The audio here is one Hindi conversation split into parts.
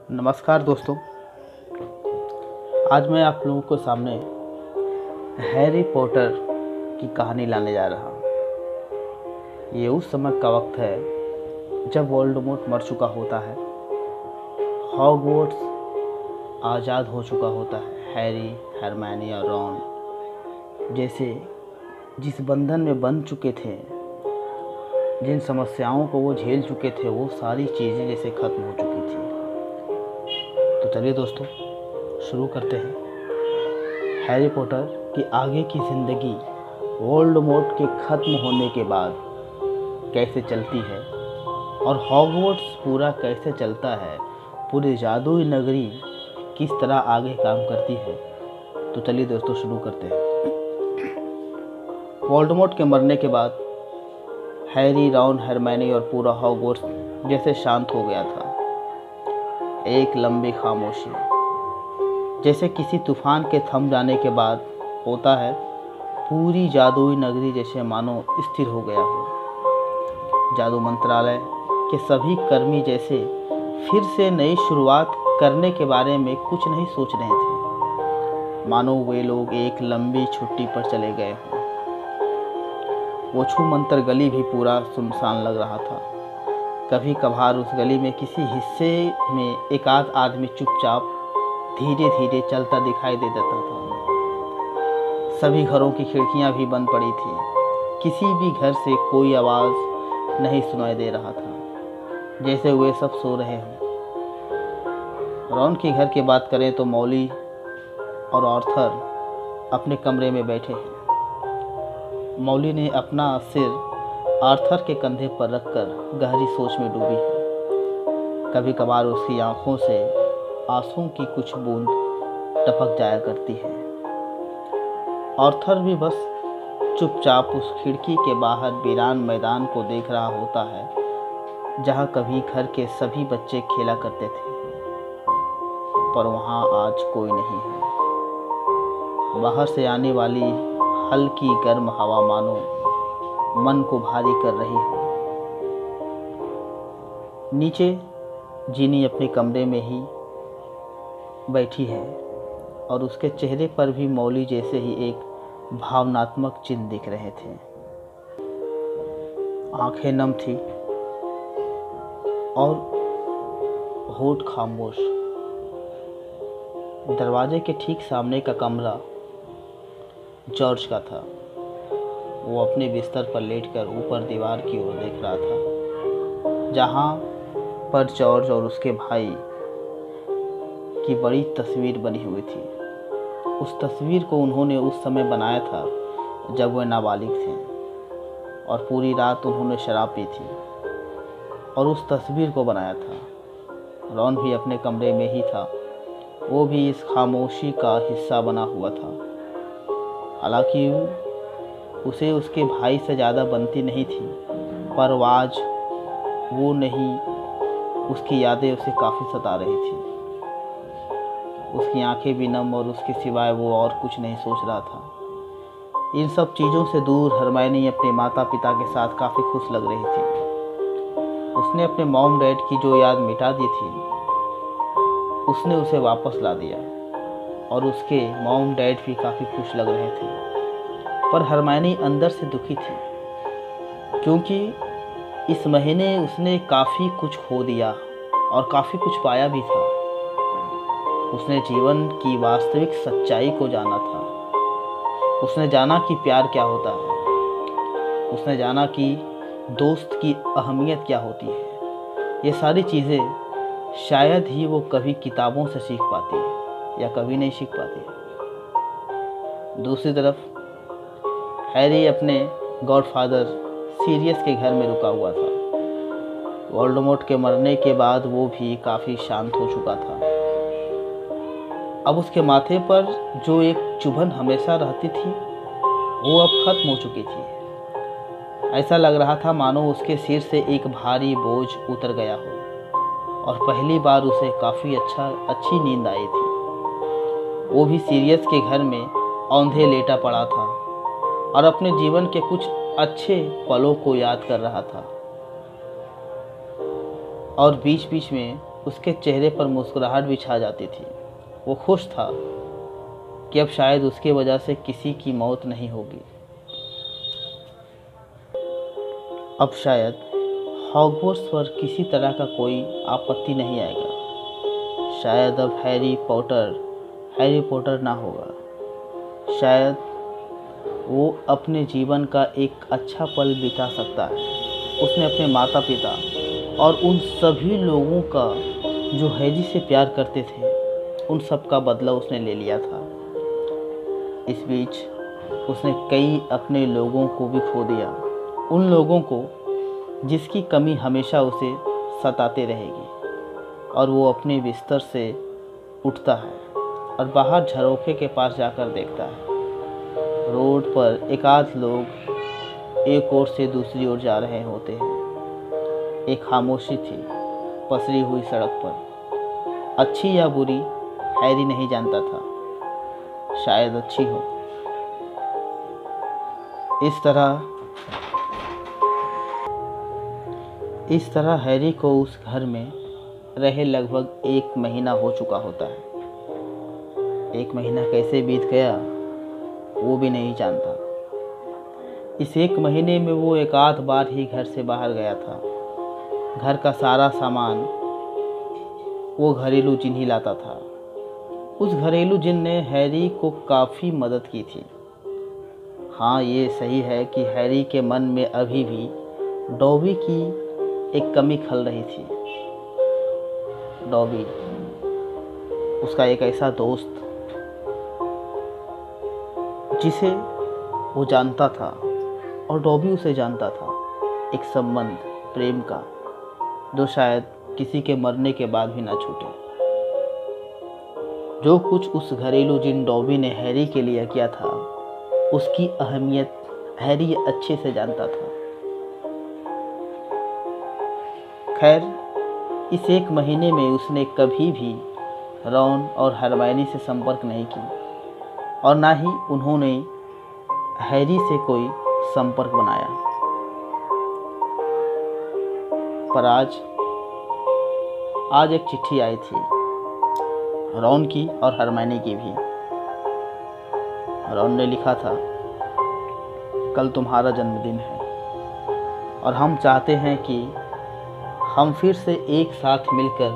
नमस्कार दोस्तों, आज मैं आप लोगों को सामने हैरी पॉटर की कहानी लाने जा रहा हूँ। ये उस समय का वक्त है जब वोल्डेमॉर्ट मर चुका होता है, हॉगवर्ट्स आज़ाद हो चुका होता है। हैरी, हरमाइनी और रॉन जैसे जिस बंधन में बंध चुके थे, जिन समस्याओं को वो झेल चुके थे, वो सारी चीज़ें जैसे ख़त्म हो चुकी थी। तो चलिए दोस्तों, शुरू करते हैं हैरी पॉटर की आगे की ज़िंदगी वोल्डेमॉर्ट के ख़त्म होने के बाद कैसे चलती है और हॉगवर्ट्स पूरा कैसे चलता है, पूरी जादुई नगरी किस तरह आगे काम करती है। तो चलिए दोस्तों, शुरू करते हैं। वोल्डेमॉर्ट के मरने के बाद हैरी, रॉन, हरमाइनी और पूरा हॉगवर्ट्स जैसे शांत हो गया था। एक लंबी खामोशी, जैसे किसी तूफान के थम जाने के बाद होता है। पूरी जादुई नगरी जैसे मानो स्थिर हो गया हो। जादू मंत्रालय के सभी कर्मी जैसे फिर से नई शुरुआत करने के बारे में कुछ नहीं सोच रहे थे, मानो वे लोग एक लंबी छुट्टी पर चले गए हों। वो छूमंतर गली भी पूरा सुनसान लग रहा था। कभी कभार उस गली में किसी हिस्से में एक आध आदमी चुपचाप धीरे धीरे चलता दिखाई दे देता था। सभी घरों की खिड़कियां भी बंद पड़ी थी। किसी भी घर से कोई आवाज़ नहीं सुनाई दे रहा था, जैसे वे सब सो रहे हों। रॉन के घर की बात करें तो मौली और आर्थर अपने कमरे में बैठे हैं। मौली ने अपना सिर आर्थर के कंधे पर रखकर गहरी सोच में डूबी है। कभी कभार उसकी आंखों से आंसुओं की कुछ बूंद टपक जाया करती है। आर्थर भी बस चुपचाप उस खिड़की के बाहर वीरान मैदान को देख रहा होता है, जहां कभी घर के सभी बच्चे खेला करते थे, पर वहां आज कोई नहीं है। बाहर से आने वाली हल्की गर्म हवा मानो मन को भारी कर रही हो। नीचे जीनी अपने कमरे में ही बैठी है और उसके चेहरे पर भी मौली जैसे ही एक भावनात्मक चिन्ह दिख रहे थे। आंखें नम थी और होठ खामोश। दरवाजे के ठीक सामने का कमरा जॉर्ज का था। वो अपने बिस्तर पर लेटकर ऊपर दीवार की ओर देख रहा था, जहां पर जॉर्ज और उसके भाई की बड़ी तस्वीर बनी हुई थी। उस तस्वीर को उन्होंने उस समय बनाया था जब वे नाबालिग थे और पूरी रात उन्होंने शराब पी थी और उस तस्वीर को बनाया था। रॉन भी अपने कमरे में ही था। वो भी इस खामोशी का हिस्सा बना हुआ था। हालांकि उसे उसके भाई से ज़्यादा बनती नहीं थी, पर आज वो नहीं, उसकी यादें उसे काफ़ी सता रही थी। उसकी आंखें भी नम और उसके सिवाय वो और कुछ नहीं सोच रहा था। इन सब चीज़ों से दूर हरमाइनी अपने माता पिता के साथ काफ़ी खुश लग रही थी। उसने अपने मॉम डैड की जो याद मिटा दी थी, उसने उसे वापस ला दिया और उसके मॉम डैड भी काफ़ी खुश लग रहे थे। पर हरमाइनी अंदर से दुखी थी, क्योंकि इस महीने उसने काफ़ी कुछ खो दिया और काफ़ी कुछ पाया भी था। उसने जीवन की वास्तविक सच्चाई को जाना था। उसने जाना कि प्यार क्या होता है। उसने जाना कि दोस्त की अहमियत क्या होती है। ये सारी चीज़ें शायद ही वो कभी किताबों से सीख पाती है या कभी नहीं सीख पाती। दूसरी तरफ हैरी अपने गॉडफादर सीरियस के घर में रुका हुआ था। वोल्डेमॉर्ट के मरने के बाद वो भी काफ़ी शांत हो चुका था। अब उसके माथे पर जो एक चुभन हमेशा रहती थी, वो अब खत्म हो चुकी थी। ऐसा लग रहा था मानो उसके सिर से एक भारी बोझ उतर गया हो और पहली बार उसे काफ़ी अच्छी नींद आई थी। वो भी सीरियस के घर में औंधे लेटा पड़ा था और अपने जीवन के कुछ अच्छे पलों को याद कर रहा था। और बीच बीच में उसके चेहरे पर मुस्कुराहट भी छा जाती थी। वो खुश था कि अब शायद उसकी वजह से किसी की मौत नहीं होगी। अब शायद हॉगवर्ट्स पर किसी तरह का कोई आपत्ति नहीं आएगा। शायद अब हैरी पॉटर ना होगा। शायद वो अपने जीवन का एक अच्छा पल बिता सकता है। उसने अपने माता पिता और उन सभी लोगों का जो हैरी से प्यार करते थे, उन सब का बदला उसने ले लिया था। इस बीच उसने कई अपने लोगों को भी खो दिया, उन लोगों को जिसकी कमी हमेशा उसे सताते रहेगी। और वो अपने बिस्तर से उठता है और बाहर झरोखे के पास जाकर देखता है। रोड पर एक आध लोग एक ओर से दूसरी ओर जा रहे होते हैं। एक खामोशी थी पसरी हुई सड़क पर। अच्छी या बुरी हैरी नहीं जानता था, शायद अच्छी हो। इस तरह हैरी को उस घर में रहे लगभग 1 महीना हो चुका होता है। 1 महीना कैसे बीत गया वो भी नहीं जानता। इस 1 महीने में वो एक आध बार ही घर से बाहर गया था। घर का सारा सामान वो घरेलू जिन ही लाता था। उस घरेलू जिन ने हैरी को काफ़ी मदद की थी। हाँ, ये सही है कि हैरी के मन में अभी भी डॉबी की एक कमी खल रही थी। डॉबी, उसका एक ऐसा दोस्त जिसे वो जानता था और डॉबी उसे जानता था। एक संबंध, प्रेम का, जो शायद किसी के मरने के बाद भी ना छूटे। जो कुछ उस घरेलू जिन डॉबी ने हैरी के लिए किया था, उसकी अहमियत हैरी अच्छे से जानता था। खैर, इस 1 महीने में उसने कभी भी रॉन और हरमाइनी से संपर्क नहीं किया और ना ही उन्होंने हैरी से कोई संपर्क बनाया। पर आज एक चिट्ठी आई थी, रॉन की और हरमाइनी की भी। रॉन ने लिखा था, कल तुम्हारा जन्मदिन है और हम चाहते हैं कि हम फिर से एक साथ मिलकर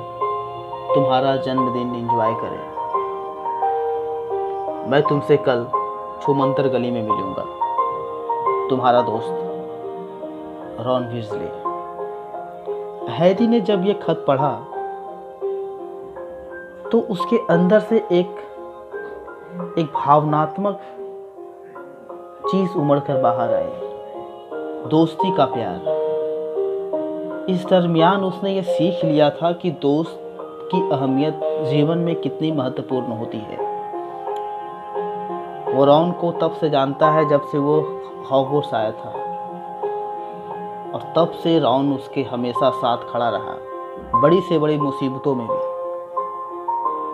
तुम्हारा जन्मदिन एंजॉय करें। मैं तुमसे कल छूमंतर गली में मिलूंगा। तुम्हारा दोस्त रॉन वीज़ली। हैरी ने जब ये खत पढ़ा तो उसके अंदर से एक भावनात्मक चीज उमड़ कर बाहर आई, दोस्ती का प्यार। इस दरमियान उसने ये सीख लिया था कि दोस्त की अहमियत जीवन में कितनी महत्वपूर्ण होती है। वो रॉन को तब से जानता है जब से वो हॉगवर्ट्स आया था, और तब से रॉन उसके हमेशा साथ खड़ा रहा, बड़ी से बड़ी मुसीबतों में भी।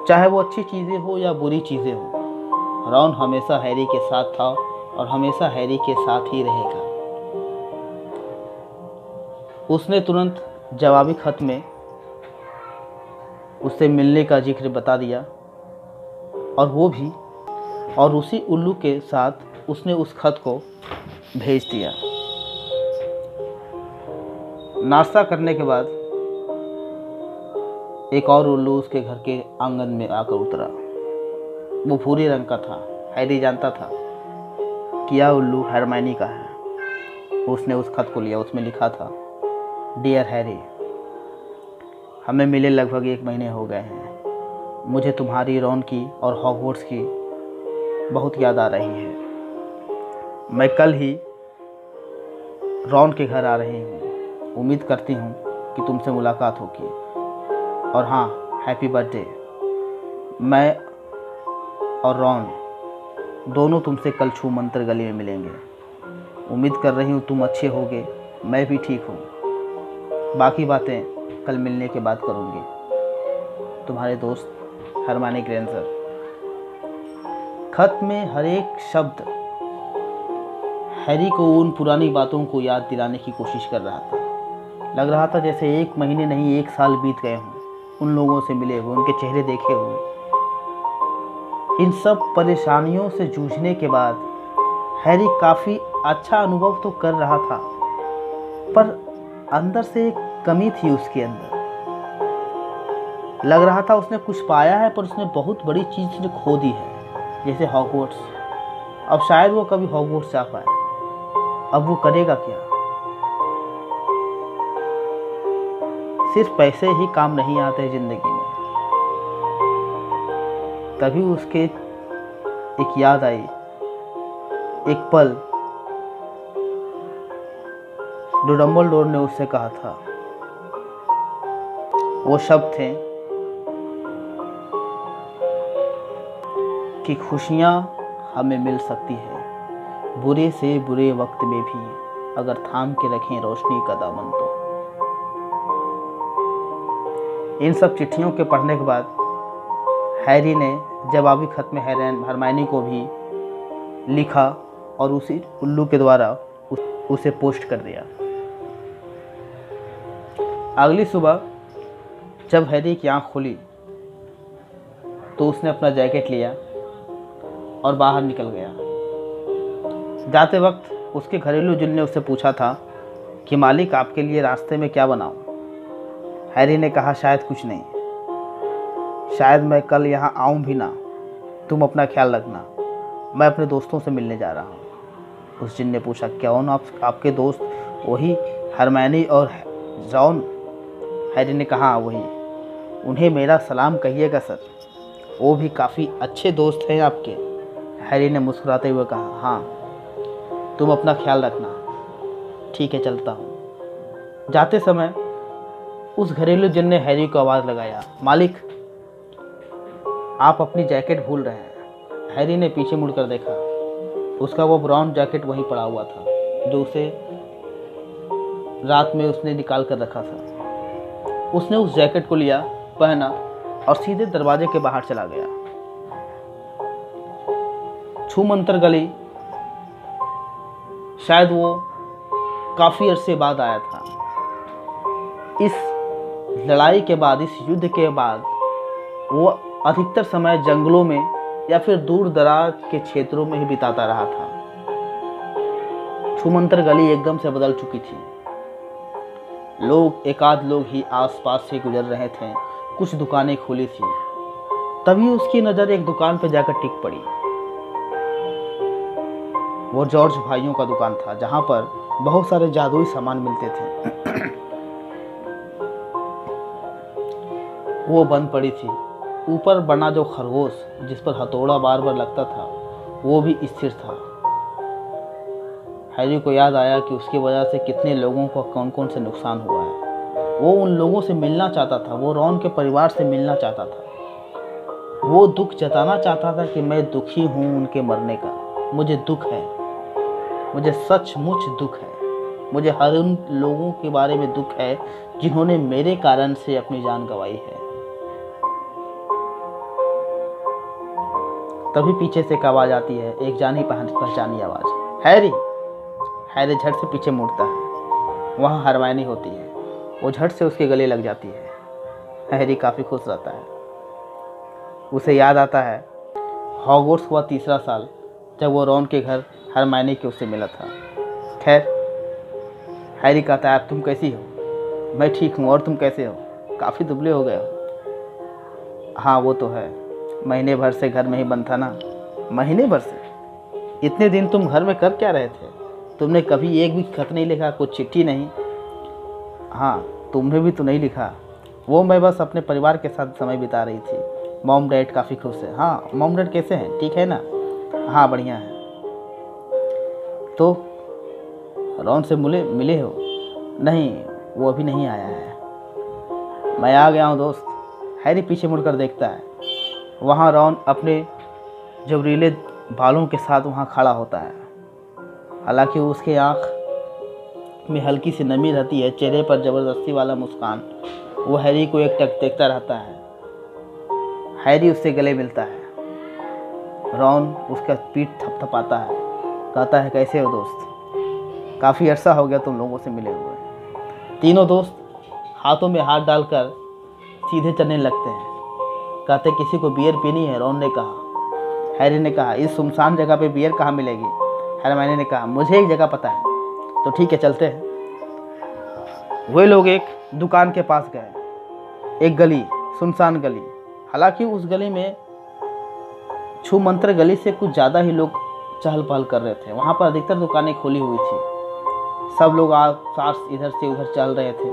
चाहे वो अच्छी चीज़ें हो या बुरी चीज़ें हो, रॉन हमेशा हैरी के साथ था और हमेशा हैरी के साथ ही रहेगा। उसने तुरंत जवाबी खत में उससे मिलने का जिक्र बता दिया, और उसी उल्लू के साथ उसने उस खत को भेज दिया। नाश्ता करने के बाद एक और उल्लू उसके घर के आंगन में आकर उतरा। वो भूरे रंग का था। हैरी जानता था कि यह उल्लू हरमाइनी का है। उसने उस खत को लिया। उसमें लिखा था, डियर हैरी, हमें मिले लगभग 1 महीने हो गए हैं। मुझे तुम्हारी, रॉन की और हॉगवर्ट्स की बहुत याद आ रही है। मैं कल ही रॉन के घर आ रही हूँ। उम्मीद करती हूँ कि तुमसे मुलाकात होगी। और हाँ, हैप्पी बर्थडे। मैं और रॉन दोनों तुमसे कल छूमंतर गली में मिलेंगे। उम्मीद कर रही हूँ तुम अच्छे होगे, मैं भी ठीक हूँ। बाकी बातें कल मिलने के बाद करूँगी। तुम्हारे दोस्त हरमाइनी ग्रेंजर। खत में हर एक शब्द हैरी को उन पुरानी बातों को याद दिलाने की कोशिश कर रहा था। लग रहा था जैसे 1 महीने नहीं 1 साल बीत गए हों। उन लोगों से मिले हुए, उनके चेहरे देखे हुए। इन सब परेशानियों से जूझने के बाद हैरी काफ़ी अच्छा अनुभव तो कर रहा था, पर अंदर से एक कमी थी उसके अंदर। लग रहा था उसने कुछ पाया है, पर उसने बहुत बड़ी चीज़ उसने खो दी है, जैसे हॉगवर्ट्स। अब शायद वो कभी हॉगवर्ट्स जा पाए। अब वो करेगा क्या? सिर्फ पैसे ही काम नहीं आते ज़िंदगी में। तभी उसके एक याद आई, एक पल जो डम्बलडोर ने उससे कहा था। वो शब्द थे कि खुशियाँ हमें मिल सकती है बुरे से बुरे वक्त में भी, अगर थाम के रखें रोशनी का दामन तो। इन सब चिट्ठियों के पढ़ने के बाद हैरी ने जवाबी खत में हरमाइनी को भी लिखा और उसी उल्लू के द्वारा उसे पोस्ट कर दिया। अगली सुबह जब हैरी की आँख खुली तो उसने अपना जैकेट लिया और बाहर निकल गया। जाते वक्त उसके घरेलू जिन ने उससे पूछा था कि मालिक आपके लिए रास्ते में क्या बनाऊं? हैरी ने कहा शायद कुछ नहीं, शायद मैं कल यहाँ आऊँ भी ना, तुम अपना ख्याल रखना, मैं अपने दोस्तों से मिलने जा रहा हूँ। उस जिन ने पूछा कौन आपके दोस्त? वही हरमाइनी और रॉन। हैरी ने कहा वही, उन्हें मेरा सलाम कहिएगा सर, वो भी काफ़ी अच्छे दोस्त हैं आपके। हैरी ने मुस्कुराते हुए कहा हाँ, तुम अपना ख्याल रखना, ठीक है चलता हूँ। जाते समय उस घरेलू जिन ने हैरी को आवाज़ लगाया, मालिक आप अपनी जैकेट भूल रहे हैं। हैरी ने पीछे मुड़कर देखा, उसका वो ब्राउन जैकेट वहीं पड़ा हुआ था जो उसे रात में उसने निकाल कर रखा था। उसने उस जैकेट को लिया, पहना और सीधे दरवाजे के बाहर चला गया। छूमंतर गली, शायद वो काफ़ी अरसे बाद आया था। इस लड़ाई के बाद, इस युद्ध के बाद वो अधिकतर समय जंगलों में या फिर दूर दराज के क्षेत्रों में ही बिताता रहा था। छूमंतर गली एकदम से बदल चुकी थी। लोग, एकाध लोग ही आसपास से गुजर रहे थे, कुछ दुकानें खुली थी। तभी उसकी नज़र एक दुकान पर जाकर टिक पड़ी। वो जॉर्ज भाइयों का दुकान था, जहां पर बहुत सारे जादुई सामान मिलते थे। वो बंद पड़ी थी। ऊपर बना जो खरगोश जिस पर हथौड़ा बार बार लगता था, वो भी स्थिर था। हैरी को याद आया कि उसकी वजह से कितने लोगों को कौन कौन से नुकसान हुआ है। वो उन लोगों से मिलना चाहता था, वो रॉन के परिवार से मिलना चाहता था। वो दुख जताना चाहता था कि मैं दुखी हूँ उनके मरने का, मुझे दुख है, मुझे सचमुच दुख है। मुझे हर उन लोगों के बारे में दुख है जिन्होंने मेरे कारण से अपनी जान गंवाई है। तभी पीछे से एक आवाज़ आती है, एक जानी पहचानी आवाज़, हैरी। हैरी झट से पीछे मुड़ता है, वहाँ हरमाइनी होती है। वो झट से उसके गले लग जाती है। हैरी काफ़ी खुश रहता है। उसे याद आता है हॉगवर्ट्स हुआ तीसरा साल, जब वो रॉन के घर हरमाइनी के उससे मिला था। खैर, हैरी कहता है, तुम कैसी हो? मैं ठीक हूँ, और तुम कैसे हो? काफ़ी दुबले हो गए हो। हाँ वो तो है, महीने भर से घर में ही बंद था ना। महीने भर से? इतने दिन तुम घर में कर क्या रहे थे? तुमने कभी एक भी खत नहीं लिखा, कुछ चिट्ठी नहीं। हाँ, तुमने भी तो नहीं लिखा। वो मैं बस अपने परिवार के साथ समय बिता रही थी। मॉम डैड काफ़ी खुश है। हाँ, मॉम डैड कैसे हैं? ठीक है ना? हाँ बढ़िया है। तो रॉन से मिले हो? नहीं, वो अभी नहीं आया है। मैं आ गया हूँ दोस्त। हैरी पीछे मुड़कर देखता है, वहाँ रॉन अपने जबरीले बालों के साथ वहाँ खड़ा होता है। हालांकि उसके आँख में हल्की सी नमी रहती है, चेहरे पर ज़बरदस्ती वाला मुस्कान। वो हैरी को एक टक देखता रहता है। हैरी उससे गले मिलता है। रॉन उसका पीठ थपथपाता है, कहता है कैसे हो दोस्त? काफ़ी अरसा हो गया तुम लोगों से मिले हुए। तीनों दोस्त हाथों में हाथ डालकर सीधे चलने लगते हैं। कहते किसी को बियर पीनी है? रॉन ने कहा। हैरी ने कहा इस सुनसान जगह पे बियर कहाँ मिलेगी? हरमाइनी ने कहा मुझे एक जगह पता है। तो ठीक है चलते हैं। वे लोग एक दुकान के पास गए। एक गली, सुनसान गली। हालांकि उस गली में छू मंत्र गली से कुछ ज़्यादा ही लोग चहल पहल कर रहे थे। वहाँ पर अधिकतर दुकानें खुली हुई थी। सब लोग आस इधर से उधर चल रहे थे।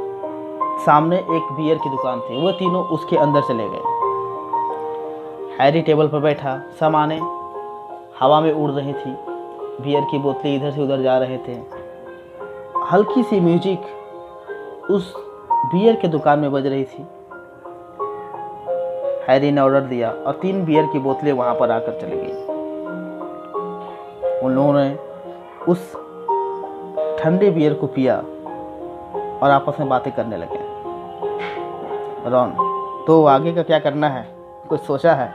सामने एक बियर की दुकान थी। वो तीनों उसके अंदर चले गए। हैरी टेबल पर बैठा। सामानें हवा में उड़ रही थी। बियर की बोतलें इधर से उधर जा रहे थे। हल्की सी म्यूजिक उस बियर के दुकान में बज रही थी। हैरी ने ऑर्डर दिया और 3 बियर की बोतलें वहां पर आकर चली गई। उन लोगों ने उस ठंडे बियर को पिया और आपस में बातें करने लगे। रॉन, तो आगे का क्या करना है? कुछ सोचा है?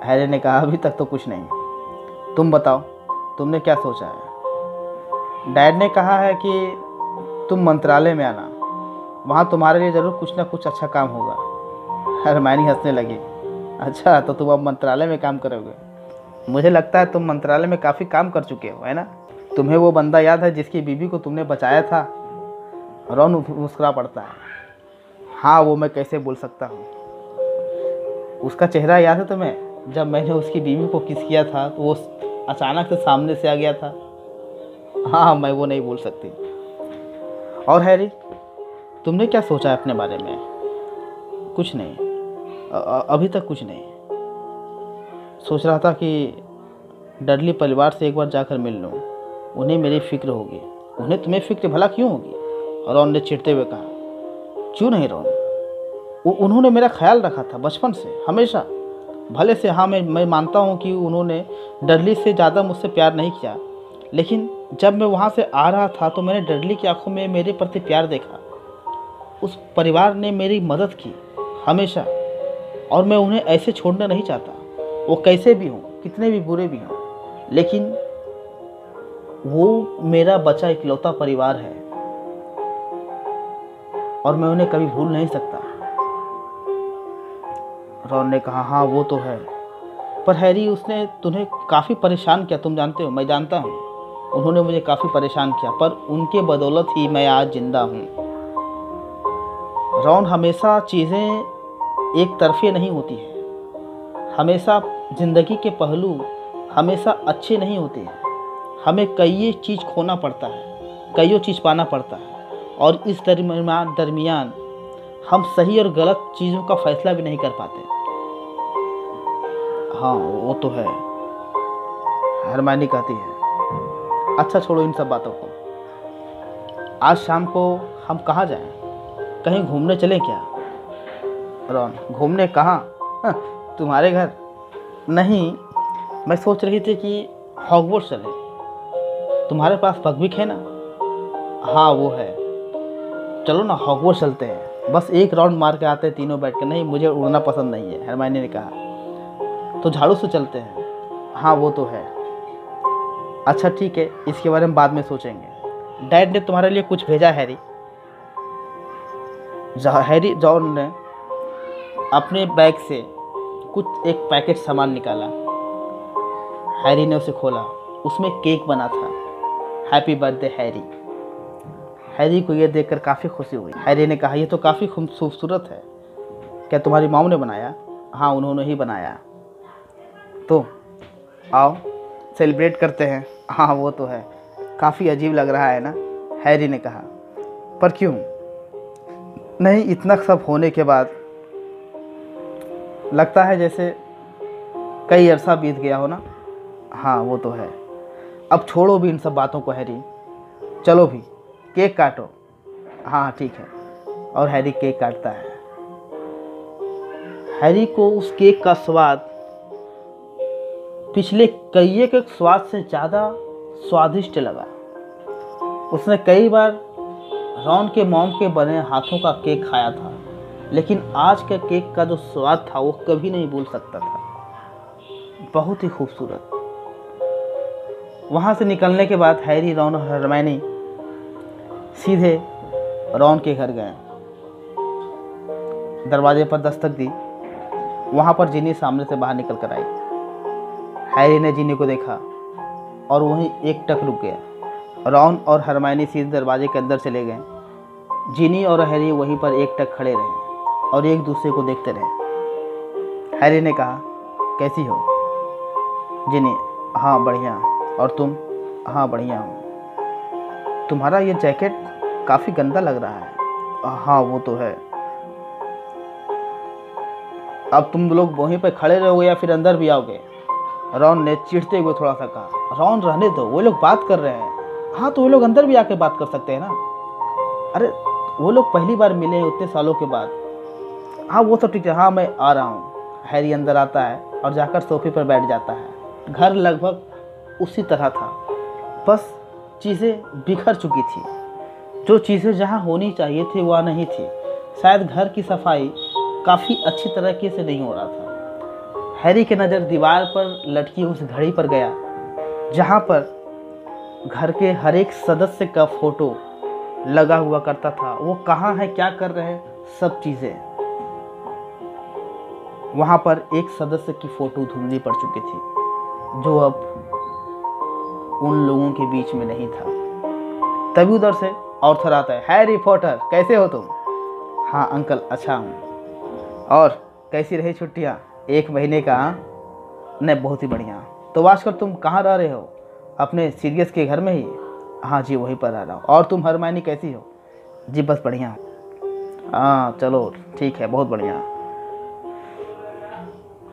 हैरी ने कहा अभी तक तो कुछ नहीं। तुम बताओ, तुमने क्या सोचा है? डैड ने कहा है कि तुम मंत्रालय में आना, वहाँ तुम्हारे लिए ज़रूर कुछ ना कुछ अच्छा काम होगा। हरमाइनी हंसने लगी। अच्छा, तो तुम अब मंत्रालय में काम करोगे? मुझे लगता है तुम मंत्रालय में काफ़ी काम कर चुके हो, है ना? तुम्हें वो बंदा याद है जिसकी बीवी को तुमने बचाया था? रॉन मुस्कुरा पड़ता है। हाँ, वो मैं कैसे भूल सकता हूँ। उसका चेहरा याद है तुम्हें? जब मैंने उसकी बीवी को किस किया था तो वो अचानक से सामने से आ गया था। हाँ, मैं वो नहीं भूल सकती। और हैरी, तुमने क्या सोचा है अपने बारे में? कुछ नहीं, अभी तक कुछ नहीं। सोच रहा था कि डडली परिवार से एक बार जाकर मिल लूँ। उन्हें मेरी फिक्र होगी। उन्हें तुम्हें फिक्र भला क्यों होगी? रॉन ने चिढ़ते हुए कहा। क्यों नहीं रॉन, उन्होंने मेरा ख्याल रखा था बचपन से, हमेशा। भले से हाँ, मैं मानता हूँ कि उन्होंने डडली से ज़्यादा मुझसे प्यार नहीं किया, लेकिन जब मैं वहाँ से आ रहा था तो मैंने डडली की आंखों में मेरे प्रति प्यार देखा। उस परिवार ने मेरी मदद की हमेशा, और मैं उन्हें ऐसे छोड़ना नहीं चाहता। वो कैसे भी हों, कितने भी बुरे भी हों, लेकिन वो मेरा बचा इकलौता परिवार है और मैं उन्हें कभी भूल नहीं सकता। रॉन ने कहा हाँ, वो तो है। पर हैरी, उसने तुम्हें काफ़ी परेशान किया, तुम जानते हो। मैं जानता हूँ, उन्होंने मुझे काफ़ी परेशान किया, पर उनके बदौलत ही मैं आज जिंदा हूँ। रॉन, हमेशा चीज़ें एक तरफे नहीं होती है। हमेशा ज़िंदगी के पहलू हमेशा अच्छे नहीं होते हैं। हमें कई चीज़ खोना पड़ता है, कईयों चीज़ पाना पड़ता है, और इस दरमियान हम सही और गलत चीज़ों का फैसला भी नहीं कर पाते। हाँ, वो तो है, हरमाइनी कहती है। अच्छा, छोड़ो इन सब बातों को। आज शाम को हम कहाँ जाएं? कहीं घूमने चलें क्या? रॉन, घूमने कहाँ? तुम्हारे घर? नहीं, मैं सोच रही थी कि हॉगवर्ट्स चलें। तुम्हारे पास बकविक है ना? हाँ, वो है। चलो ना, हॉगवर्ट्स चलते हैं। बस एक राउंड मार के आते हैं तीनों बैठ के। नहीं, मुझे उड़ना पसंद नहीं है, हरमाइनी ने कहा। तो झाड़ू से चलते हैं। हाँ, वो तो है। अच्छा ठीक है, इसके बारे में बाद में सोचेंगे। डैड ने तुम्हारे लिए कुछ भेजा हैरी। जॉन ने अपने बैग से एक पैकेट सामान निकाला। हैरी ने उसे खोला। उसमें केक बना था। Happy birthday Harry. हैरी को यह देखकर काफ़ी खुशी हुई। हैरी ने कहा, यह तो काफ़ी खूबसूरत है। क्या तुम्हारी मॉम ने बनाया? हाँ, उन्होंने ही बनाया। तो आओ सेलिब्रेट करते हैं। हाँ, वो तो है। काफ़ी अजीब लग रहा है ना? हैरी ने कहा। पर क्यों? नहीं, इतना सब होने के बाद लगता है जैसे कई अरसा बीत गया हो ना। हाँ, वो तो है। अब छोड़ो भी इन सब बातों को हैरी, चलो भी केक काटो। हाँ ठीक है। और हैरी केक काटता है। हैरी को उस केक का स्वाद पिछले कई के स्वाद से ज़्यादा स्वादिष्ट लगा। उसने कई बार रॉन के मॉम के बने हाथों का केक खाया था, लेकिन आज के केक का जो स्वाद था वो कभी नहीं भूल सकता था। बहुत ही खूबसूरत। वहाँ से निकलने के बाद हैरी, रॉन और हरमाइनी सीधे रॉन के घर गए। दरवाजे पर दस्तक दी। वहाँ पर जिनी सामने से बाहर निकल कर आई। हैरी ने जिनी को देखा और वहीं एक टक रुक गया। रॉन और हरमाइनी सीधे दरवाजे के अंदर चले गए। जिनी और हैरी वहीं पर एक टक खड़े रहे और एक दूसरे को देखते रहे। हैरी ने कहा, कैसी हो? जिनी, हाँ बढ़िया। और तुम? हाँ बढ़िया हूँ। तुम्हारा ये जैकेट काफ़ी गंदा लग रहा है। हाँ वो तो है। अब तुम लोग वहीं पर खड़े रहोगे या फिर अंदर भी आओगे? रॉन ने चिढ़ते हुए थोड़ा सा कहा। रॉन, रहने दो, वो लोग बात कर रहे हैं। हाँ तो वो लोग अंदर भी आके बात कर सकते हैं ना। अरे वो लोग पहली बार मिले हैं उतने सालों के बाद। हाँ वो तो ठीक है, हाँ मैं आ रहा हूँ। हैरी अंदर आता है और जाकर सोफे पर बैठ जाता है। घर लगभग उसी तरह था, बस चीज़ें बिखर चुकी थी। जो चीज़ें जहाँ होनी चाहिए थी वहाँ नहीं थी। शायद घर की सफाई काफ़ी अच्छी तरीके से नहीं हो रहा था। हैरी की नज़र दीवार पर लटकी उस घड़ी पर गया जहाँ पर घर के हर एक सदस्य का फोटो लगा हुआ करता था। वो कहाँ है, क्या कर रहे हैं, सब चीज़ें। वहाँ पर एक सदस्य की फ़ोटो धुंधली पड़ चुकी थी जो अब उन लोगों के बीच में नहीं था। तभी उधर से ऑर्थर आता है। हैरी पॉटर, कैसे हो तुम? हाँ अंकल, अच्छा हूँ। और कैसी रही छुट्टियाँ? 1 महीने का? नहीं, बहुत ही बढ़िया। तो आजकल तुम कहाँ रह रहे हो? अपने सीरियस के घर में ही? हाँ जी, वहीं पर रह रहा हूँ। और तुम हरमाइनी कैसी हो? जी बस बढ़िया। हाँ चलो ठीक है, बहुत बढ़िया।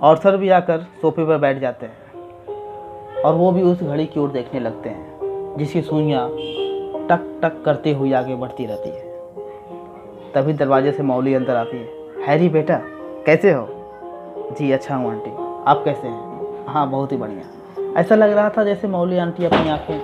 ऑर्थर भी आकर सोफे पर बैठ जाते हैं और वो भी उस घड़ी की ओर देखने लगते हैं जिसकी सुइयाँ टक टक करते हुए आगे बढ़ती रहती है। तभी दरवाजे से मौली अंदर आती है। हैरी बेटा, कैसे हो? जी अच्छा हूँ आंटी, आप कैसे हैं? हाँ बहुत ही बढ़िया। ऐसा लग रहा था जैसे मौली आंटी अपनी आंखें